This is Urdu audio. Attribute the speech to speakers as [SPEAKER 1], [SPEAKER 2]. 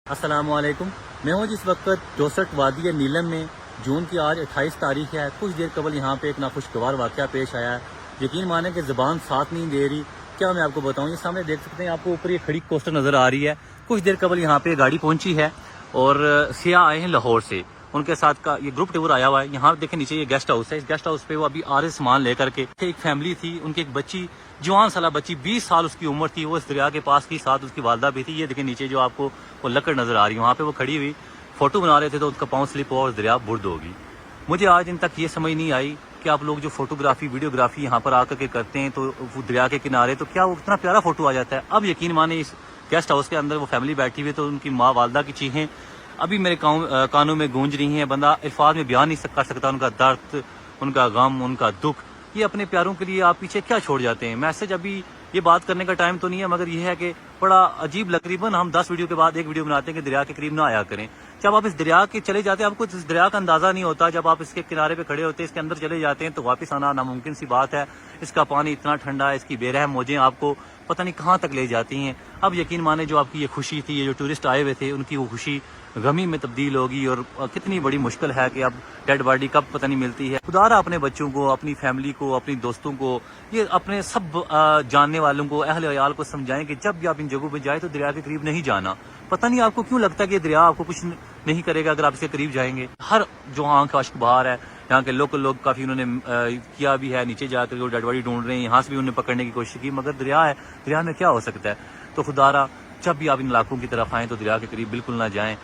[SPEAKER 1] السلام علیکم. میں ہوں جس وقت 64 وادی نیلم میں جون کی آج 28 تاریخ ہے. کچھ دیر قبل یہاں پہ ایک ناخوشگوار واقعہ پیش آیا ہے. یقین مانیں کہ زبان ساتھ نہیں دے رہی. کیا میں آپ کو بتاؤں، یہ سامنے دیکھ سکتے ہیں، آپ کو اوپر یہ کھڑی کوسٹر نظر آ رہی ہے. کچھ دیر قبل یہاں پہ گاڑی پہنچی ہے اور سیاح آئے ہیں لاہور سے. ان کے ساتھ کا یہ گروپ ٹور آیا ہوا ہے. یہاں دیکھیں نیچے یہ گیسٹ ہاؤس ہے. اس گیسٹ ہاؤس پہ وہ ابھی آ رہے سامان لے کر کے. ایک فیملی تھی، ان کی ایک بچی، جوان سالہ بچی، 20 سال اس کی عمر تھی. وہ اس دریا کے پاس کی، ساتھ اس کی والدہ بھی تھی. یہ دیکھیں نیچے جو آپ کو وہ لکڑ نظر آ رہی ہے، وہاں پہ وہ کھڑی ہوئی فوٹو بنا رہے تھے تو ان کا پاؤں سلپ ہوا اور دریا برد ہوگی. مجھے آج ان تک یہ سمجھ نہیں آئی کہ آپ لوگ جو فوٹوگرافی ویڈیوگرافی یہاں پر آ کر کے کرتے ہیں تو وہ دریا کے کنارے، تو کیا وہ اتنا پیارا فوٹو آ جاتا ہے؟ اب یقین مانے اس گیسٹ ہاؤس کے اندر وہ فیملی بیٹھی ہوئی، تو ان کی ماں والدہ کی چیخیں ابھی میرے کانوں میں گونج رہی ہیں. بندہ الفاظ میں بیان نہیں کر سکتا ان کا درد، ان کا غم، ان کا دکھ. یہ اپنے پیاروں کے لیے آپ پیچھے کیا چھوڑ جاتے ہیں؟ میسج ابھی یہ بات کرنے کا ٹائم تو نہیں ہے، مگر یہ ہے کہ بڑا عجیب، تقریباً ہم 10 ویڈیو کے بعد ایک ویڈیو بناتے ہیں کہ دریا کے قریب نہ آیا کریں. جب آپ اس دریا کے چلے جاتے ہیں، آپ کو اس دریا کا اندازہ نہیں ہوتا. جب آپ اس کے کنارے پہ کھڑے ہوتے ہیں، اس کے اندر چلے جاتے ہیں، تو واپس آنا ناممکن سی بات ہے. اس کا پانی اتنا ٹھنڈا ہے، اس کی بے رحم موجیں آپ کو پتہ نہیں کہاں تک لے جاتی ہیں. اب یقین مانے جو آپ کی یہ خوشی تھی، یہ جو ٹورسٹ آئے ہوئے تھے، ان کی وہ خوشی غمی میں تبدیل ہوگی. اور کتنی بڑی مشکل ہے کہ اب ڈیڈ باڈی کب پتہ نہیں ملتی ہے. خدا رہا اپنے بچوں کو، اپنی فیملی کو، اپنی دوستوں کو، یہ اپنے سب جاننے والوں کو، اہل عیال کو سمجھائیں کہ جب بھی آپ ان جگہوں پہ جائیں تو دریا کے قریب نہیں جانا. پتہ نہیں آپ کو کیوں لگتا ہے کہ یہ دریا آپ کو کچھ نہیں کرے گا اگر آپ اس کے قریب جائیں گے. ہر جو آنکھ اشک بہار ہے، یہاں کے لوکل لوگ کافی انہوں نے کیا بھی ہے. نیچے جا کر ڈیڈ باڈی ڈھونڈ رہے ہیں، یہاں سے بھی انہوں نے پکڑنے کی کوشش کی، مگر دریا ہے، دریا میں کیا ہو سکتا ہے. تو خدا رہا جب بھی آپ ان علاقوں کی طرف آئیں تو دریا کے قریب بالکل نہ جائیں.